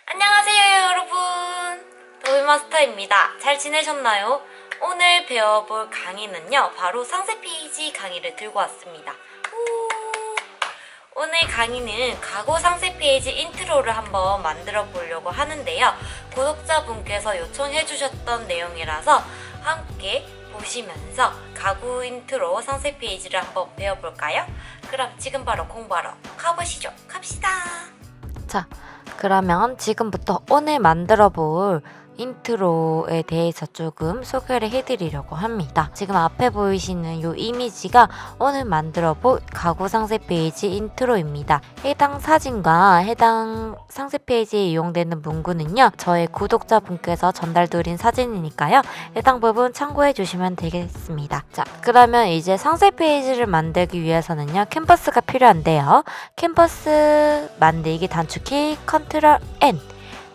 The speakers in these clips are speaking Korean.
안녕하세요 여러분, 도비마스터입니다. 잘 지내셨나요? 오늘 배워볼 강의는요, 바로 상세 페이지 강의를 들고 왔습니다. 오늘 강의는 가구 상세 페이지 인트로를 한번 만들어 보려고 하는데요, 구독자분께서 요청해 주셨던 내용이라서 함께 보시면서 가구 인트로 상세 페이지를 한번 배워볼까요? 그럼 지금 바로 공부하러 가보시죠. 갑시다. 자, 그러면 지금부터 오늘 만들어 볼 인트로에 대해서 조금 소개를 해드리려고 합니다. 지금 앞에 보이시는 이 이미지가 오늘 만들어 볼 가구 상세 페이지 인트로입니다. 해당 사진과 해당 상세 페이지에 이용되는 문구는요, 저의 구독자분께서 전달드린 사진이니까요, 해당 부분 참고해 주시면 되겠습니다. 자, 그러면 이제 상세 페이지를 만들기 위해서는요, 캔버스가 필요한데요. 캔버스 만들기 단축키 컨트롤 N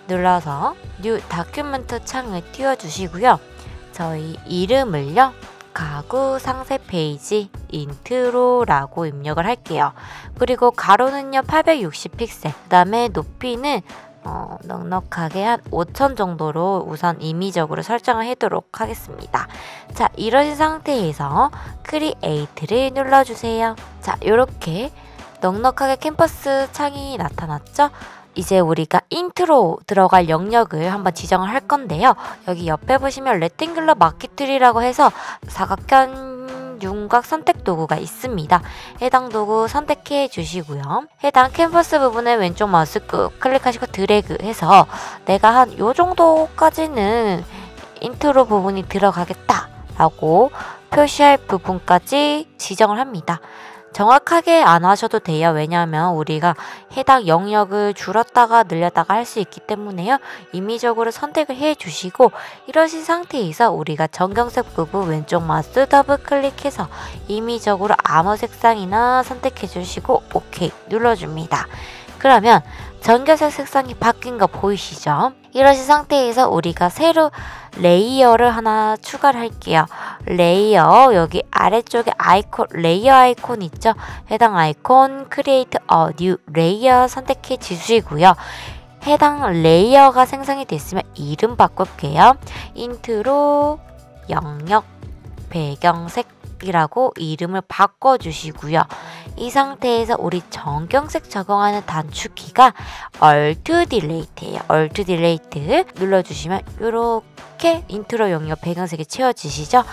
눌러서 뉴 다큐멘트 창을 띄워주시고요. 저희 이름을요, 가구 상세 페이지 인트로라고 입력을 할게요. 그리고 가로는요 860픽셀, 그 다음에 높이는 넉넉하게 한 5000 정도로 우선 임의적으로 설정을 해도록 하겠습니다. 자, 이런 상태에서 크리에이트를 눌러주세요. 자, 이렇게 넉넉하게 캔버스 창이 나타났죠? 이제 우리가 인트로 들어갈 영역을 한번 지정을 할 건데요. 여기 옆에 보시면 레팅글러 마키툴이라고 해서 사각형 윤곽 선택 도구가 있습니다. 해당 도구 선택해 주시고요. 해당 캔버스 부분에 왼쪽 마우스 꾹 클릭하시고 드래그 해서 내가 한 요 정도까지는 인트로 부분이 들어가겠다 라고 표시할 부분까지 지정을 합니다. 정확하게 안 하셔도 돼요. 왜냐하면 우리가 해당 영역을 줄였다가 늘렸다가 할 수 있기 때문에요. 임의적으로 선택을 해 주시고, 이러신 상태에서 우리가 정경색 부분 왼쪽 마우스 더블 클릭해서 임의적으로 아무 색상이나 선택해 주시고 오케이 눌러줍니다. 그러면 정경색 색상이 바뀐 거 보이시죠? 이러신 상태에서 우리가 새로 레이어를 하나 추가를 할게요. 레이어, 여기 아래쪽에 아이콘, 레이어 아이콘 있죠? 해당 아이콘 크리에이트 뉴 레이어 선택해 주시고요. 해당 레이어가 생성이 됐으면 이름 바꿀게요. 인트로 영역 배경색 이라고 이름을 바꿔주시고요. 이 상태에서 우리 정경색 적용하는 단축키가 Alt Delete예요. Alt Delete 눌러주시면 이렇게 인트로 영역 배경색이 채워지시죠?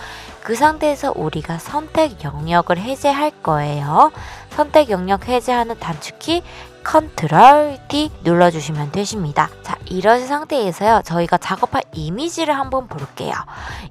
그 상태에서 우리가 선택 영역을 해제할 거예요. 선택 영역 해제하는 단축키 컨트롤 D 눌러주시면 되십니다. 자, 이런 상태에서요, 저희가 작업할 이미지를 한번 볼게요.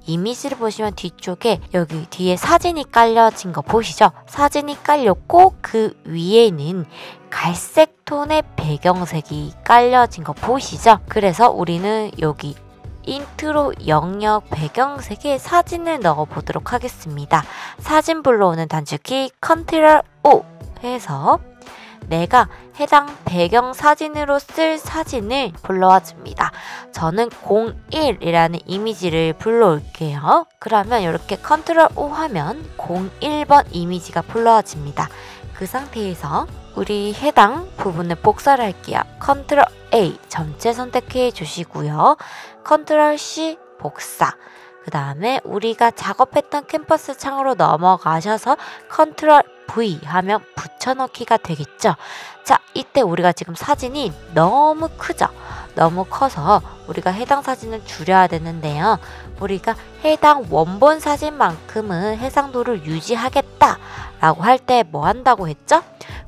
이미지를 보시면 뒤쪽에 여기 뒤에 사진이 깔려진 거 보시죠? 사진이 깔렸고 그 위에는 갈색 톤의 배경색이 깔려진 거 보시죠? 그래서 우리는 여기 인트로 영역 배경색에 사진을 넣어 보도록 하겠습니다. 사진 불러오는 단축키 컨트롤 O 해서 내가 해당 배경 사진으로 쓸 사진을 불러와 줍니다. 저는 01이라는 이미지를 불러올게요. 그러면 이렇게 컨트롤 O 하면 01번 이미지가 불러와집니다. 그 상태에서 우리 해당 부분을 복사를 할게요. 컨트롤 A 전체 선택해 주시고요. 컨트롤 C 복사. 그 다음에 우리가 작업했던 캔버스 창으로 넘어가셔서 컨트롤 V 하면 붙여넣기가 되겠죠. 자, 이때 우리가 지금 사진이 너무 크죠. 너무 커서 우리가 해당 사진을 줄여야 되는데요. 우리가 해당 원본 사진만큼은 해상도를 유지하겠다 라고 할 때 뭐 한다고 했죠?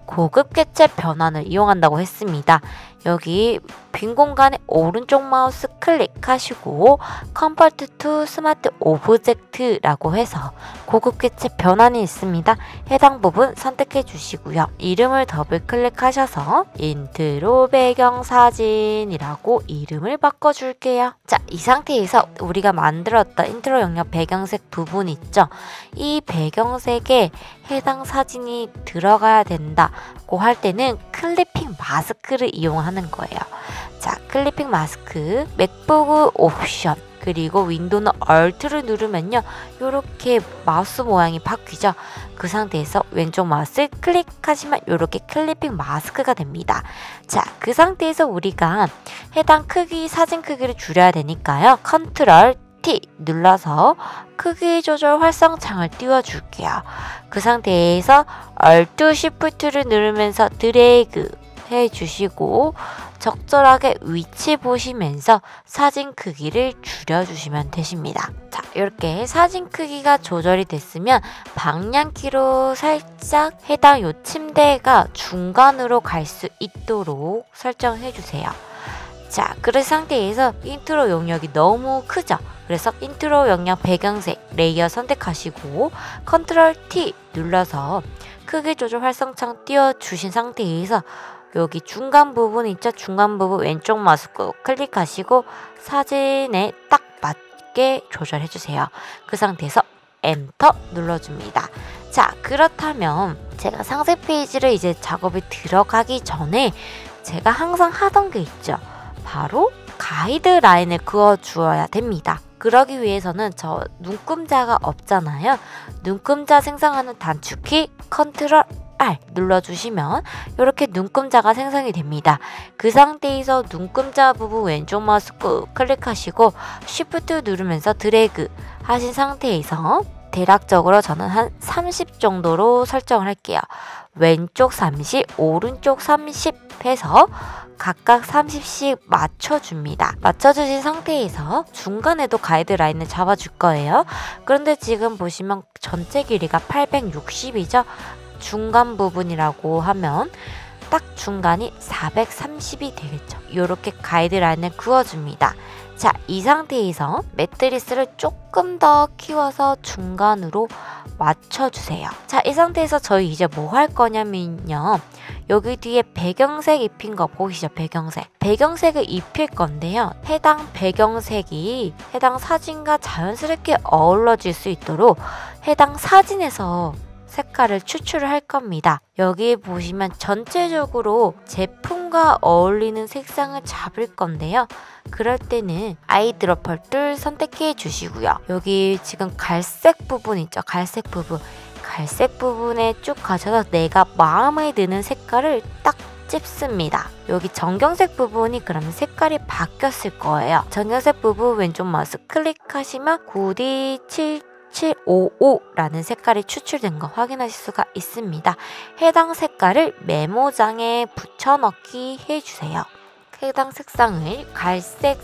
고급 객체 변환을 이용한다고 했습니다. 여기 빈 공간에 오른쪽 마우스 클릭하시고 컨버트 투 스마트 오브젝트라고 해서 고급 객체 변환이 있습니다. 해당 부분 선택해 주시고요. 이름을 더블 클릭하셔서 인트로 배경 사진이라고 이름을 바꿔줄게요. 자, 이 상태에서 우리가 만들었던 인트로 영역 배경색 부분 있죠? 이 배경색에 해당 사진이 들어가야 된다고 할 때는 클리핑 마스크를 이용하는 거예요. 자, 클리핑 마스크 맥북 옵션 그리고 윈도우는 Alt를 누르면요, 이렇게 마우스 모양이 바뀌죠. 그 상태에서 왼쪽 마우스 클릭하시면 이렇게 클리핑 마스크가 됩니다. 자, 그 상태에서 우리가 해당 크기, 사진 크기를 줄여야 되니까요, 컨트롤 T 눌러서 크기 조절 활성창을 띄워줄게요. 그 상태에서 Alt Shift를 누르면서 드래그 해주시고 적절하게 위치 보시면서 사진 크기를 줄여주시면 되십니다. 자, 이렇게 사진 크기가 조절이 됐으면 방향키로 살짝 해당 요 침대가 중간으로 갈 수 있도록 설정해주세요. 자, 그런 상태에서 인트로 용역이 너무 크죠? 그래서 인트로 영역 배경색 레이어 선택하시고 컨트롤 T 눌러서 크기 조절 활성창 띄워주신 상태에서 여기 중간 부분 있죠? 중간 부분 왼쪽 마우스 꾹 클릭하시고 사진에 딱 맞게 조절해주세요. 그 상태에서 엔터 눌러줍니다. 자, 그렇다면 제가 상세 페이지를 이제 작업에 들어가기 전에 제가 항상 하던 게 있죠. 바로 가이드라인을 그어주어야 됩니다. 그러기 위해서는 저 눈금자가 없잖아요. 눈금자 생성하는 단축키 컨트롤 R 눌러주시면 이렇게 눈금자가 생성이 됩니다. 그 상태에서 눈금자 부분 왼쪽 마우스 꾹 클릭하시고 Shift 누르면서 드래그 하신 상태에서 대략적으로 저는 한 30 정도로 설정을 할게요. 왼쪽 30, 오른쪽 30 해서 각각 30씩 맞춰줍니다. 맞춰주신 상태에서 중간에도 가이드라인을 잡아줄 거예요. 그런데 지금 보시면 전체 길이가 860이죠? 중간 부분이라고 하면 딱 중간이 430이 되겠죠. 이렇게 가이드라인을 그어줍니다. 자, 이 상태에서 매트리스를 조금 더 키워서 중간으로 맞춰주세요. 자, 이 상태에서 저희 이제 뭐 할 거냐면요, 여기 뒤에 배경색 입힌 거 보이시죠? 배경색을 입힐 건데요, 해당 배경색이 해당 사진과 자연스럽게 어우러질 수 있도록 해당 사진에서 색깔을 추출을 할 겁니다. 여기 보시면 전체적으로 제품과 어울리는 색상을 잡을 건데요, 그럴 때는 아이드로퍼 툴 선택해 주시고요. 여기 지금 갈색 부분 있죠? 갈색 부분에 쭉 가셔서 내가 마음에 드는 색깔을 딱 찝습니다. 여기 정경색 부분이 그러면 색깔이 바뀌었을 거예요. 정경색 부분 왼쪽 마우스 클릭하시면 9D7755라는 색깔이 추출된 거 확인하실 수가 있습니다. 해당 색깔을 메모장에 붙여넣기 해주세요. 해당 색상을 갈색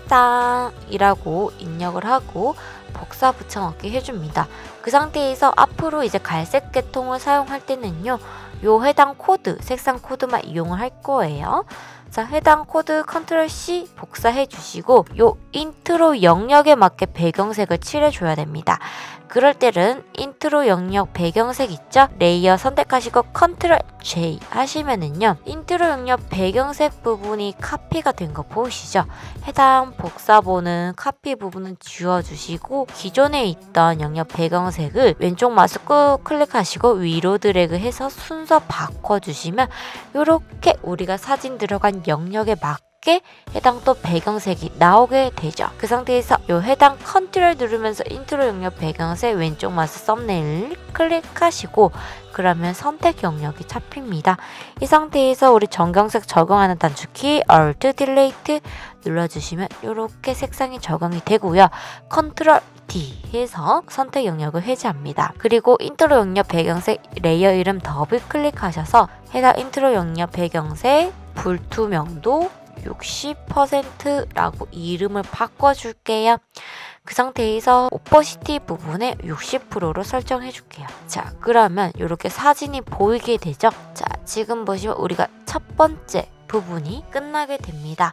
색상이라고 입력을 하고 복사 붙여넣기 해줍니다. 그 상태에서 앞으로 이제 갈색 계통을 사용할 때는요, 요 해당 코드, 색상 코드만 이용을 할 거예요. 자, 해당 코드 컨트롤 C 복사해 주시고 요 인트로 영역에 맞게 배경색을 칠해줘야 됩니다. 그럴 때는 인트로 영역 배경색 있죠? 레이어 선택하시고 컨트롤 J 하시면은요, 인트로 영역 배경색 부분이 카피가 된 거 보이시죠? 해당 복사본은 카피 부분은 지워주시고 기존에 있던 영역 배경색을 왼쪽 마우스 꾹 클릭하시고 위로 드래그 해서 순서 바꿔주시면 이렇게 우리가 사진 들어간 영역에 맞게 해당 또 배경색이 나오게 되죠. 그 상태에서 요 해당 컨트롤 누르면서 인트로 영역 배경색 왼쪽 마우스 썸네일 클릭하시고 그러면 선택 영역이 잡힙니다. 이 상태에서 우리 정경색 적용하는 단축키 Alt Delete 눌러주시면 이렇게 색상이 적용이 되고요. 컨트롤 D 해서 선택 영역을 해제합니다. 그리고 인트로 영역 배경색 레이어 이름 더블 클릭하셔서 해당 인트로 영역 배경색 불투명도 60%라고 이름을 바꿔줄게요. 그 상태에서 오퍼시티 부분에 60%로 설정해 줄게요. 자, 그러면 이렇게 사진이 보이게 되죠. 자, 지금 보시면 우리가 첫 번째 부분이 끝나게 됩니다.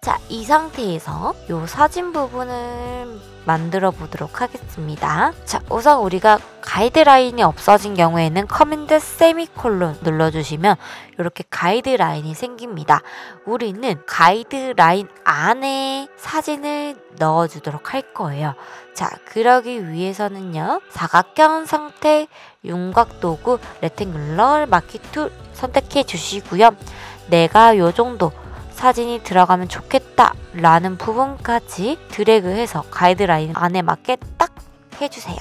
자, 이 상태에서 이 사진 부분을 만들어 보도록 하겠습니다. 자, 우선 우리가 가이드라인이 없어진 경우에는 커맨드 세미콜론 눌러주시면 이렇게 가이드라인이 생깁니다. 우리는 가이드라인 안에 사진을 넣어주도록 할 거예요. 자, 그러기 위해서는요, 사각형 선택, 윤곽도구, 레탱글러 마키 툴 선택해 주시고요. 내가 요 정도 사진이 들어가면 좋겠다 라는 부분까지 드래그해서 가이드라인 안에 맞게 딱 해주세요.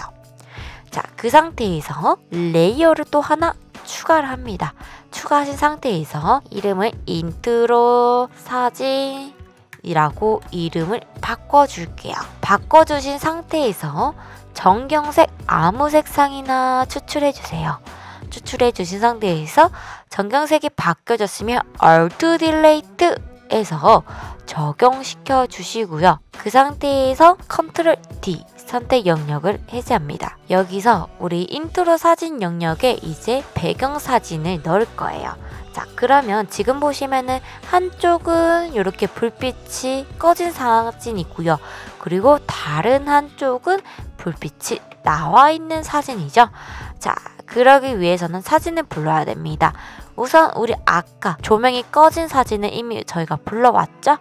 자, 그 상태에서 레이어를 또 하나 추가를 합니다. 추가하신 상태에서 이름을 인트로 사진이라고 이름을 바꿔줄게요. 바꿔주신 상태에서 정경색 아무 색상이나 추출해주세요. 추출해주신 상태에서 정경색이 바뀌어졌으면 Alt Delete에서 적용시켜 주시고요. 그 상태에서 Ctrl D 선택 영역을 해제합니다. 여기서 우리 인트로 사진 영역에 이제 배경 사진을 넣을 거예요. 자, 그러면 지금 보시면은 한쪽은 이렇게 불빛이 꺼진 사진이 있고요. 그리고 다른 한쪽은 불빛이 나와 있는 사진이죠. 자, 그러기 위해서는 사진을 불러야 됩니다. 우선 우리 아까 조명이 꺼진 사진을 이미 저희가 불러왔죠?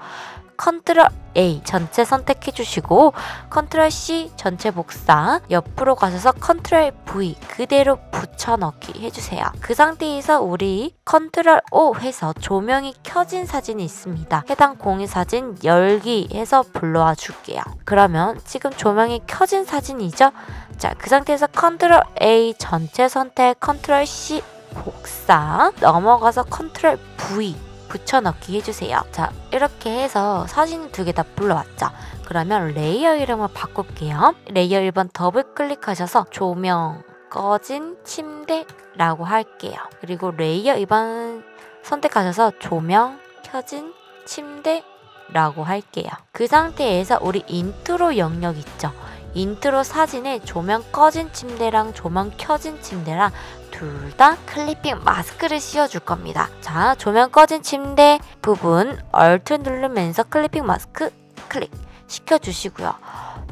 Ctrl A 전체 선택해 주시고 Ctrl C 전체 복사, 옆으로 가셔서 Ctrl V 그대로 붙여넣기 해주세요. 그 상태에서 우리 Ctrl O 해서 조명이 켜진 사진이 있습니다. 해당 공유 사진 열기 해서 불러와 줄게요. 그러면 지금 조명이 켜진 사진이죠? 자, 그 상태에서 Ctrl A 전체 선택, Ctrl C 복사, 넘어가서 Ctrl V 붙여넣기 해주세요. 자, 이렇게 해서 사진 두 개 다 불러왔죠. 그러면 레이어 이름을 바꿀게요. 레이어 1번 더블 클릭하셔서 조명 꺼진 침대라고 할게요. 그리고 레이어 2번 선택하셔서 조명 켜진 침대라고 할게요. 그 상태에서 우리 인트로 영역 있죠. 인트로 사진에 조명 꺼진 침대랑 조명 켜진 침대랑 둘 다 클리핑 마스크를 씌워줄 겁니다. 자, 조명 꺼진 침대 부분 Alt 누르면서 클리핑 마스크 클릭 시켜주시고요.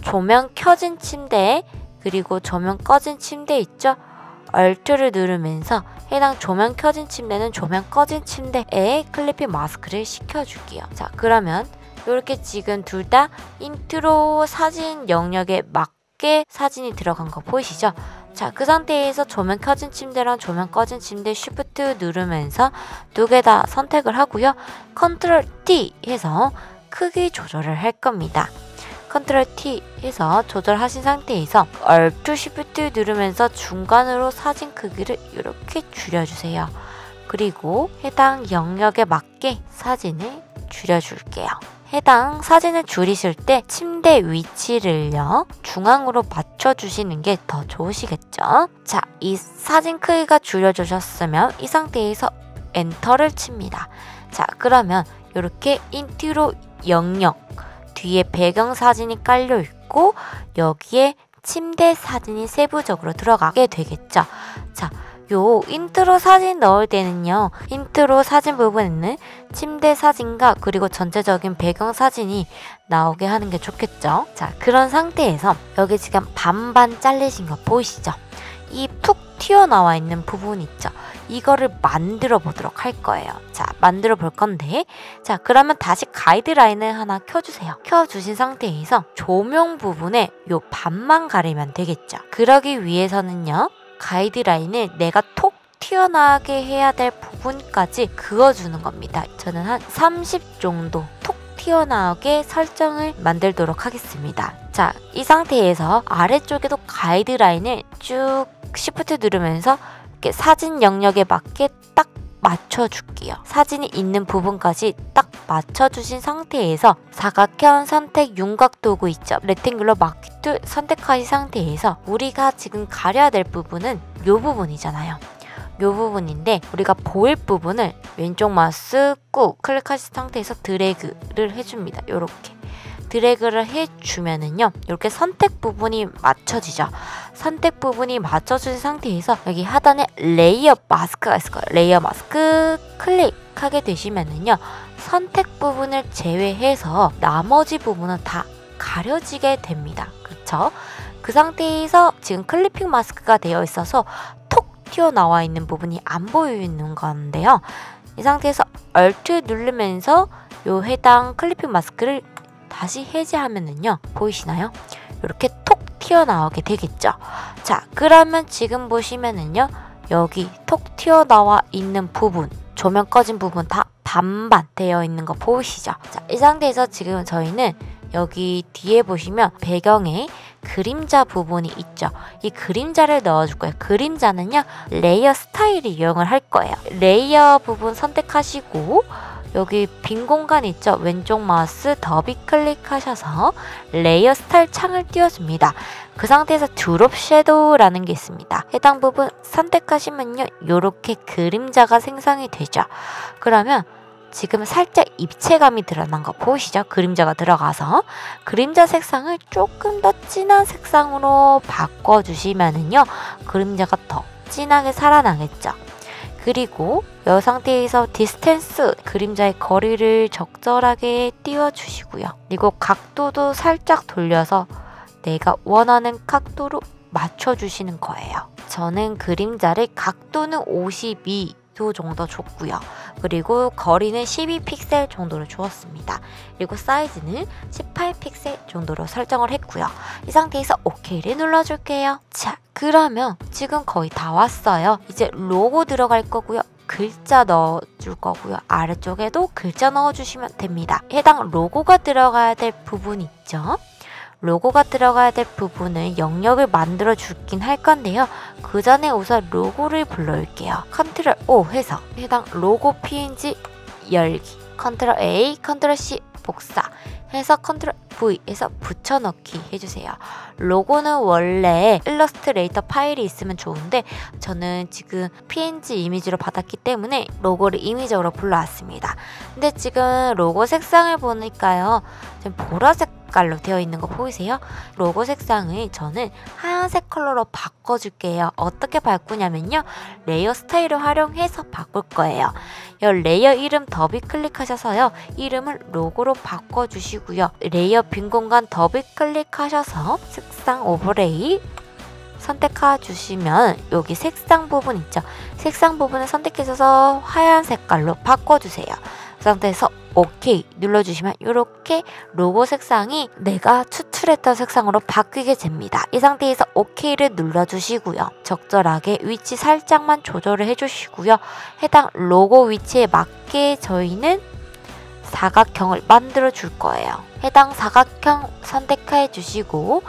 조명 켜진 침대 그리고 조명 꺼진 침대 있죠? Alt를 누르면서 해당 조명 켜진 침대는 조명 꺼진 침대에 클리핑 마스크를 시켜줄게요. 자, 그러면 이렇게 지금 둘 다 인트로 사진 영역에 맞게 사진이 들어간 거 보이시죠? 자, 그 상태에서 조명 켜진 침대랑 조명 꺼진 침대 Shift 누르면서 두 개 다 선택을 하고요. Ctrl T 해서 크기 조절을 할 겁니다. Ctrl T 해서 조절하신 상태에서 Alt Shift 누르면서 중간으로 사진 크기를 이렇게 줄여주세요. 그리고 해당 영역에 맞게 사진을 줄여줄게요. 해당 사진을 줄이실 때 침대 위치를요 중앙으로 맞춰주시는 게 더 좋으시겠죠? 자, 이 사진 크기가 줄여주셨으면 이 상태에서 엔터를 칩니다. 자, 그러면 이렇게 인트로 영역 뒤에 배경 사진이 깔려 있고 여기에 침대 사진이 세부적으로 들어가게 되겠죠? 자, 요 인트로 사진 넣을 때는요, 인트로 사진 부분에는 침대 사진과 그리고 전체적인 배경 사진이 나오게 하는 게 좋겠죠. 자, 그런 상태에서 여기 지금 반반 잘리신 거 보이시죠? 이 푹 튀어나와 있는 부분 있죠? 이거를 만들어 보도록 할 거예요. 자, 만들어 볼 건데, 자, 그러면 다시 가이드라인을 하나 켜주세요. 켜주신 상태에서 조명 부분에 요 반만 가리면 되겠죠. 그러기 위해서는요, 가이드라인을 내가 톡 튀어나오게 해야 될 부분까지 그어주는 겁니다. 저는 한 30 정도 톡 튀어나오게 설정을 만들도록 하겠습니다. 자, 이 상태에서 아래쪽에도 가이드라인을 쭉 Shift 누르면서 이렇게 사진 영역에 맞게 딱 맞춰줄게요. 사진이 있는 부분까지 딱 맞춰주신 상태에서 사각형 선택 윤곽 도구 있죠? 레탱글러 마키 툴 선택하신 상태에서 우리가 지금 가려야 될 부분은 이 부분이잖아요. 이 부분인데 우리가 보일 부분을 왼쪽 마우스 꾹 클릭하신 상태에서 드래그를 해줍니다. 이렇게 드래그를 해주면은요, 이렇게 선택 부분이 맞춰지죠. 선택 부분이 맞춰진 상태에서 여기 하단에 레이어 마스크가 있을 거예요. 레이어 마스크 클릭하게 되시면은요, 선택 부분을 제외해서 나머지 부분은 다 가려지게 됩니다. 그렇죠? 그 상태에서 지금 클리핑 마스크가 되어 있어서 톡 튀어나와 있는 부분이 안 보이는 건데요. 이 상태에서 Alt 누르면서 요 해당 클리핑 마스크를 다시 해제하면은요, 보이시나요? 이렇게 톡 튀어나오게 되겠죠. 자, 그러면 지금 보시면은요, 여기 톡 튀어나와 있는 부분 조명 꺼진 부분 다 반반 되어 있는 거 보이시죠? 자, 이 상태에서 지금 저희는 여기 뒤에 보시면 배경에 그림자 부분이 있죠. 이 그림자를 넣어줄 거예요. 그림자는요, 레이어 스타일을 이용을 할 거예요. 레이어 부분 선택하시고 여기 빈 공간 있죠? 왼쪽 마우스 더블 클릭하셔서 레이어 스타일 창을 띄워줍니다. 그 상태에서 드롭 섀도우라는 게 있습니다. 해당 부분 선택하시면요, 이렇게 그림자가 생성이 되죠. 그러면 지금 살짝 입체감이 드러난 거 보이시죠? 그림자가 들어가서 그림자 색상을 조금 더 진한 색상으로 바꿔주시면은요, 그림자가 더 진하게 살아나겠죠. 그리고 이 상태에서 디스텐스, 그림자의 거리를 적절하게 띄워주시고요. 그리고 각도도 살짝 돌려서 내가 원하는 각도로 맞춰주시는 거예요. 저는 그림자를 각도는 52도 정도 줬고요. 그리고 거리는 12픽셀 정도로 주었습니다. 그리고 사이즈는 18픽셀 정도로 설정을 했고요. 이 상태에서 OK를 눌러줄게요. 자, 그러면 지금 거의 다 왔어요. 이제 로고 들어갈 거고요. 글자 넣어줄 거고요. 아래쪽에도 글자 넣어주시면 됩니다. 해당 로고가 들어가야 될 부분 있죠? 로고가 들어가야 될 부분은 영역을 만들어 주긴 할 건데요. 그 전에 우선 로고를 불러올게요. 컨트롤 O 해서 해당 로고 PNG 열기, 컨트롤 A, 컨트롤 C 복사 해서 컨트롤 V 해서 붙여넣기 해주세요. 로고는 원래 일러스트레이터 파일이 있으면 좋은데 저는 지금 PNG 이미지로 받았기 때문에 로고를 임의적으로 불러왔습니다. 근데 지금 로고 색상을 보니까요, 지금 보라색 깔로 되어 있는 거 보이세요? 로고 색상을 저는 하얀색 컬러로 바꿔줄게요. 어떻게 바꾸냐면요, 레이어 스타일을 활용해서 바꿀 거예요. 이 레이어 이름 더블 클릭하셔서요, 이름을 로고로 바꿔주시고요. 레이어 빈 공간 더블 클릭하셔서 색상 오버레이 선택해주시면 여기 색상 부분 있죠? 색상 부분을 선택해서 하얀 색깔로 바꿔주세요. 그 상태에서 OK 눌러주시면 이렇게 로고 색상이 내가 추출했던 색상으로 바뀌게 됩니다. 이 상태에서 OK를 눌러주시고요. 적절하게 위치 살짝만 조절을 해주시고요. 해당 로고 위치에 맞게 저희는 사각형을 만들어 줄 거예요. 해당 사각형 선택해 주시고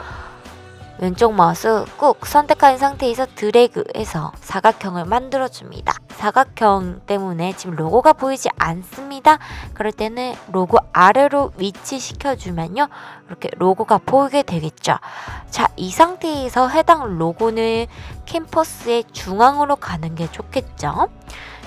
왼쪽 마우스 꾹 선택한 상태에서 드래그해서 사각형을 만들어줍니다. 사각형 때문에 지금 로고가 보이지 않습니다. 그럴 때는 로고 아래로 위치시켜주면요, 이렇게 로고가 보이게 되겠죠. 자, 이 상태에서 해당 로고는 캔버스의 중앙으로 가는 게 좋겠죠.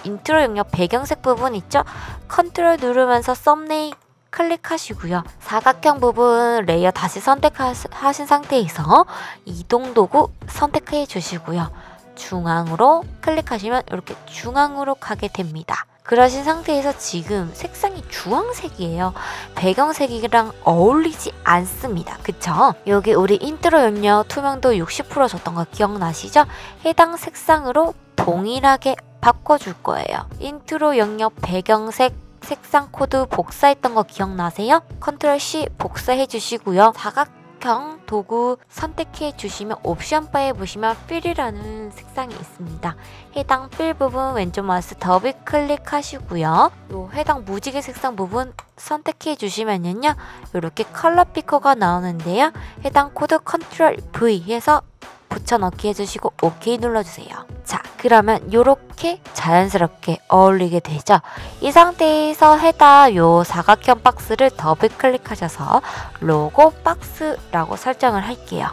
인트로 영역 배경색 부분 있죠? 컨트롤 누르면서 썸네일 클릭하시고요. 사각형 부분 레이어 다시 선택하신 상태에서 이동 도구 선택해 주시고요. 중앙으로 클릭하시면 이렇게 중앙으로 가게 됩니다. 그러신 상태에서 지금 색상이 주황색이에요. 배경색이랑 어울리지 않습니다. 그쵸? 여기 우리 인트로 영역 투명도 60% 줬던 거 기억나시죠? 해당 색상으로 동일하게 바꿔줄 거예요. 인트로 영역 배경색 색상 코드 복사했던 거 기억나세요? 컨트롤 C 복사해 주시고요. 사각형 도구 선택해 주시면 옵션 바에 보시면 필이라는 색상이 있습니다. 해당 필 부분 왼쪽 마우스 더블 클릭하시고요. 요 해당 무지개 색상 부분 선택해 주시면요, 이렇게 컬러 피커가 나오는데요. 해당 코드 컨트롤 V 해서 붙여넣기 해주시고 OK 눌러주세요. 자, 그러면 이렇게 자연스럽게 어울리게 되죠. 이 상태에서 해당 요 사각형 박스를 더블 클릭하셔서 로고 박스라고 설정을 할게요.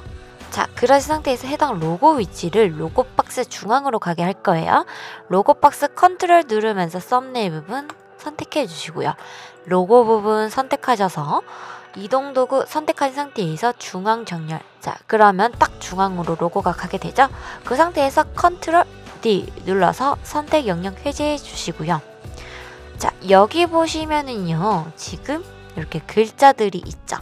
자, 그러신 상태에서 해당 로고 위치를 로고 박스 중앙으로 가게 할 거예요. 로고 박스 컨트롤 누르면서 썸네일 부분 선택해 주시고요. 로고 부분 선택하셔서 이동 도구 선택한 상태에서 중앙 정렬. 자, 그러면 딱 중앙으로 로고가 가게 되죠. 그 상태에서 컨트롤 D 눌러서 선택 영역 해제해 주시고요. 자, 여기 보시면은요, 지금 이렇게 글자들이 있죠.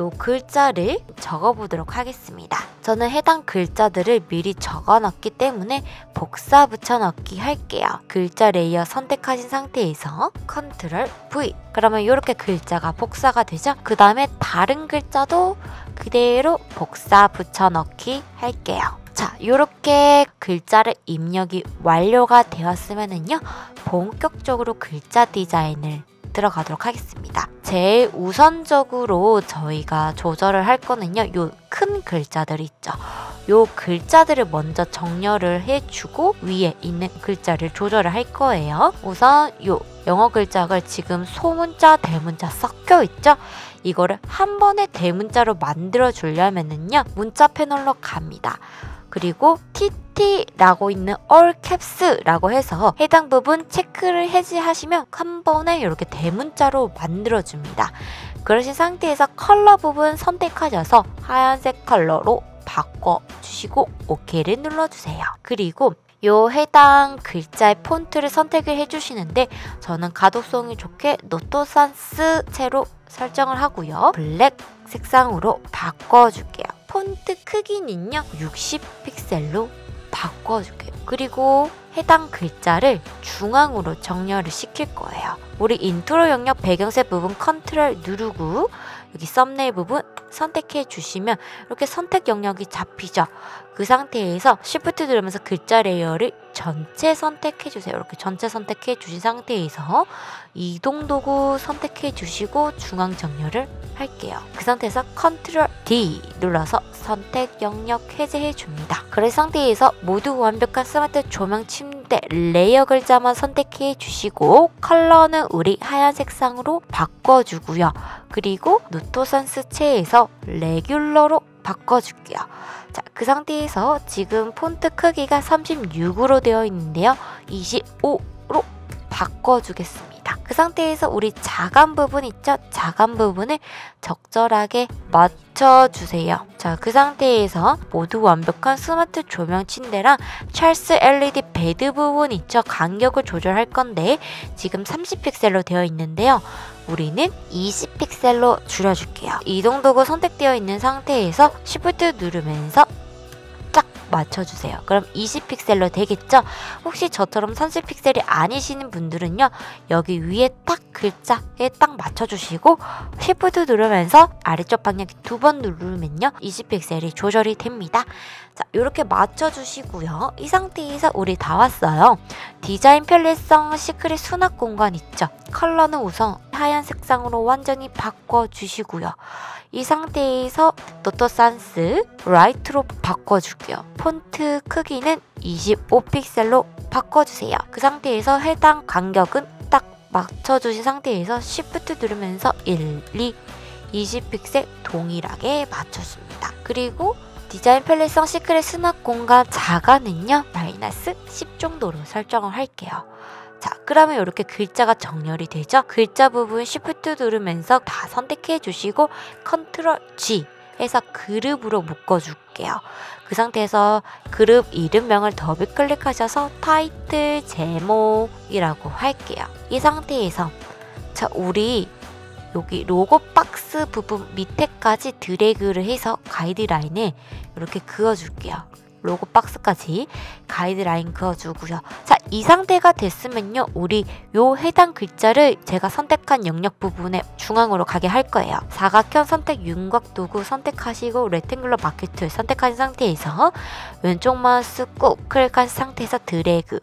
요 글자를 적어보도록 하겠습니다. 저는 해당 글자들을 미리 적어놨기 때문에 복사 붙여넣기 할게요. 글자 레이어 선택하신 상태에서 컨트롤 V. 그러면 이렇게 글자가 복사가 되죠. 그 다음에 다른 글자도 그대로 복사 붙여넣기 할게요. 자, 이렇게 글자를 입력이 완료가 되었으면은요, 본격적으로 글자 디자인을 들어가도록 하겠습니다. 제일 우선적으로 저희가 조절을 할 거는요, 요 큰 글자들 있죠. 요 글자들을 먼저 정렬을 해주고 위에 있는 글자를 조절을 할 거예요. 우선 요 영어 글자가 지금 소문자, 대문자 섞여 있죠? 이거를 한 번에 대문자로 만들어 주려면은요, 문자 패널로 갑니다. 그리고 TT라고 있는 All Caps라고 해서 해당 부분 체크를 해제하시면 한 번에 이렇게 대문자로 만들어줍니다. 그러신 상태에서 컬러 부분 선택하셔서 하얀색 컬러로 바꿔주시고 OK를 눌러주세요. 그리고 요 해당 글자의 폰트를 선택을 해주시는데 저는 가독성이 좋게 노토산스 채로 설정을 하고요. 블랙 색상으로 바꿔줄게요. 폰트 크기는요 60픽셀로 바꿔줄게요. 그리고 해당 글자를 중앙으로 정렬을 시킬 거예요. 우리 인트로 영역 배경색 부분 컨트롤 누르고 여기 썸네일 부분 선택해 주시면 이렇게 선택 영역이 잡히죠. 그 상태에서 Shift 누르면서 글자 레이어를 전체 선택해 주세요. 이렇게 전체 선택해 주신 상태에서 이동 도구 선택해 주시고 중앙 정렬을 할게요. 그 상태에서 Ctrl D 눌러서 선택 영역 해제해 줍니다. 그런 상태에서 모두 완벽한 스마트 조명 침대 레이어 글자만 선택해 주시고 컬러는 우리 하얀 색상으로 바꿔주고요. 그리고 노토산스 체에서 레귤러로 바꿔줄게요. 자, 그 상태에서 지금 폰트 크기가 36으로 되어 있는데요. 25로 바꿔주겠습니다. 그 상태에서 우리 자간 부분 있죠? 자간 부분을 적절하게 맞춰주세요. 자, 그 상태에서 모두 완벽한 스마트 조명 침대랑 찰스 LED 베드 부분 있죠? 간격을 조절할 건데 지금 30픽셀로 되어 있는데요. 우리는 20픽셀로 줄여줄게요. 이동 도구 선택되어 있는 상태에서 Shift 누르면서 쫙 맞춰주세요. 그럼 20픽셀로 되겠죠? 혹시 저처럼 30픽셀이 아니시는 분들은요, 여기 위에 딱 글자에 딱 맞춰주시고 Shift 누르면서 아래쪽 방향키 2번 누르면요 20픽셀이 조절이 됩니다. 자, 이렇게 맞춰주시고요. 이 상태에서 우리 다 왔어요. 디자인 편리성 시크릿 수납 공간 있죠? 컬러는 우선 하얀 색상으로 완전히 바꿔주시고요. 이 상태에서 노토산스 라이트로 바꿔줄게요. 폰트 크기는 25픽셀로 바꿔주세요. 그 상태에서 해당 간격은 딱 맞춰주신 상태에서 Shift 누르면서 1, 2, 20픽셀 동일하게 맞춰줍니다. 그리고 디자인 편리성 시크릿 수납 공간 자간은요 -10 정도로 설정을 할게요. 자, 그러면 이렇게 글자가 정렬이 되죠? 글자 부분 Shift 누르면서 다 선택해 주시고 Ctrl G 해서 그룹으로 묶어줄게요. 그 상태에서 그룹 이름명을 더블 클릭하셔서 타이틀 제목이라고 할게요. 이 상태에서 자, 우리 여기 로고 박스 부분 밑에까지 드래그를 해서 가이드라인을 이렇게 그어줄게요. 로고 박스까지 가이드라인 그어주고요. 자, 이 상태가 됐으면요, 우리 요 해당 글자를 제가 선택한 영역 부분에 중앙으로 가게 할 거예요. 사각형 선택 윤곽 도구 선택하시고 레탱글러 마켓 툴 선택한 상태에서 왼쪽 마우스 꾹 클릭한 상태에서 드래그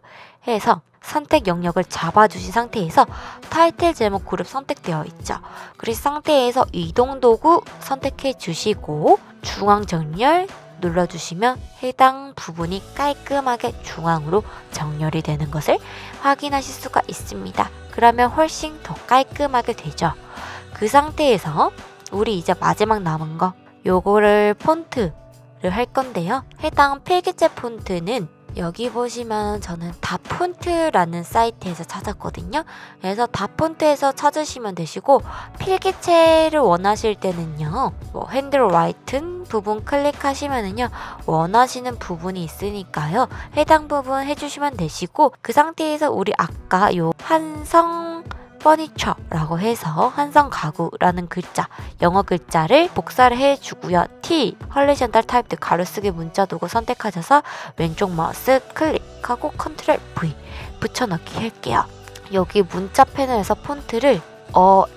해서 선택 영역을 잡아주신 상태에서 타이틀 제목 그룹 선택되어 있죠. 그래서 상태에서 이동 도구 선택해 주시고 중앙 정렬 눌러주시면 해당 부분이 깔끔하게 중앙으로 정렬이 되는 것을 확인하실 수가 있습니다. 그러면 훨씬 더 깔끔하게 되죠. 그 상태에서 우리 이제 마지막 남은 거 요거를 폰트를 할 건데요. 해당 필기체 폰트는 여기 보시면 저는 다폰트라는 사이트에서 찾았거든요. 그래서 다폰트에서 찾으시면 되시고 필기체를 원하실 때는요, 뭐 핸들라이튼 부분 클릭하시면은요 원하시는 부분이 있으니까요 해당 부분 해주시면 되시고 그 상태에서 우리 아까 요 한성 퍼니처라고 해서 한성 가구라는 글자, 영어 글자를 복사를 해주고요. T, 헐리젠탈 타입드 가로쓰기 문자 도구 선택하셔서 왼쪽 마우스 클릭하고 Ctrl V 붙여넣기 할게요. 여기 문자 패널에서 폰트를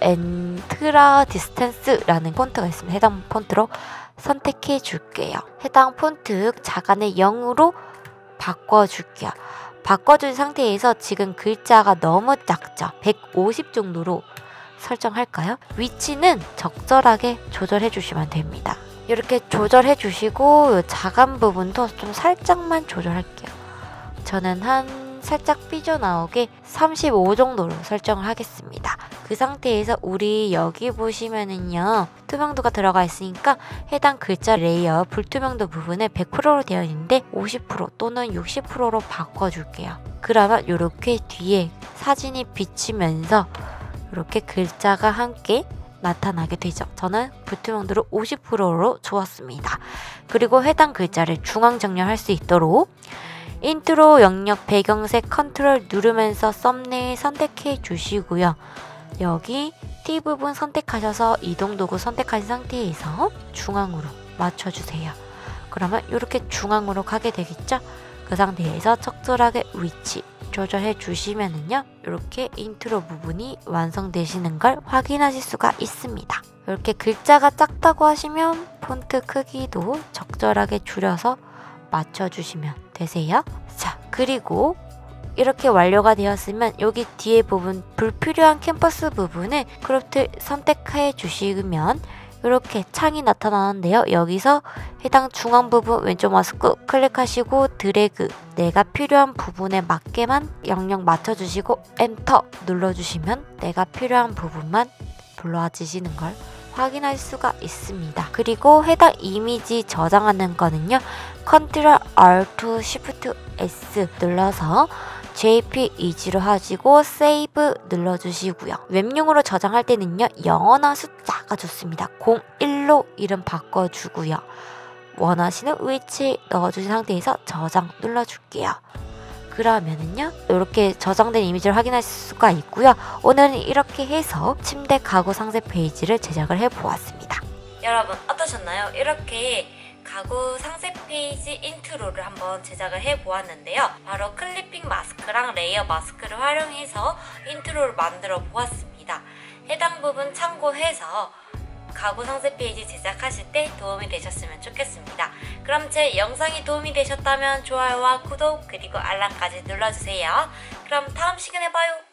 엔트라 디스텐스라는 폰트가 있습니다. 해당 폰트로 선택해 줄게요. 해당 폰트 자간을 0으로 바꿔줄게요. 바꿔준 상태에서 지금 글자가 너무 작죠? 150 정도로 설정할까요? 위치는 적절하게 조절해 주시면 됩니다. 이렇게 조절해 주시고 이 자간 부분도 좀 살짝만 조절할게요. 저는 한 살짝 삐져나오게 35 정도로 설정을 하겠습니다. 그 상태에서 우리 여기 보시면은요, 투명도가 들어가 있으니까 해당 글자 레이어 불투명도 부분에 100%로 되어 있는데 50% 또는 60%로 바꿔줄게요. 그러면 이렇게 뒤에 사진이 비치면서 이렇게 글자가 함께 나타나게 되죠. 저는 불투명도를 50%로 주었습니다. 그리고 해당 글자를 중앙 정렬할 수 있도록 인트로 영역 배경색 컨트롤 누르면서 썸네일 선택해 주시고요. 여기 T 부분 선택하셔서 이동 도구 선택하신 상태에서 중앙으로 맞춰주세요. 그러면 이렇게 중앙으로 가게 되겠죠? 그 상태에서 적절하게 위치 조절해 주시면은요, 이렇게 인트로 부분이 완성되시는 걸 확인하실 수가 있습니다. 이렇게 글자가 작다고 하시면 폰트 크기도 적절하게 줄여서 맞춰주시면 되세요. 자, 그리고 이렇게 완료가 되었으면 여기 뒤에 부분 불필요한 캔버스 부분을 크롭트 선택해 주시면 이렇게 창이 나타나는데요. 여기서 해당 중앙 부분 왼쪽 마우스 꾹 클릭하시고 드래그, 내가 필요한 부분에 맞게만 영역 맞춰주시고 엔터 눌러주시면 내가 필요한 부분만 불러지시는 걸 확인할 수가 있습니다. 그리고 해당 이미지 저장하는 거는요, 컨트롤 Alt Shift S 눌러서 JPEG로 하시고 세이브 눌러주시고요. 웹용으로 저장할 때는요, 영어나 숫자가 좋습니다. 01로 이름 바꿔주고요. 원하시는 위치 넣어주신 상태에서 저장 눌러줄게요. 그러면은요, 이렇게 저장된 이미지를 확인하실 수가 있고요. 오늘은 이렇게 해서 침대 가구 상세 페이지를 제작을 해보았습니다. 여러분 어떠셨나요? 이렇게 가구 상세 페이지 인트로를 한번 제작을 해보았는데요. 바로 클리핑 마스크랑 레이어 마스크를 활용해서 인트로를 만들어 보았습니다. 해당 부분 참고해서 가구 상세 페이지 제작하실 때 도움이 되셨으면 좋겠습니다. 그럼 제 영상이 도움이 되셨다면 좋아요와 구독 그리고 알람까지 눌러주세요. 그럼 다음 시간에 봐요.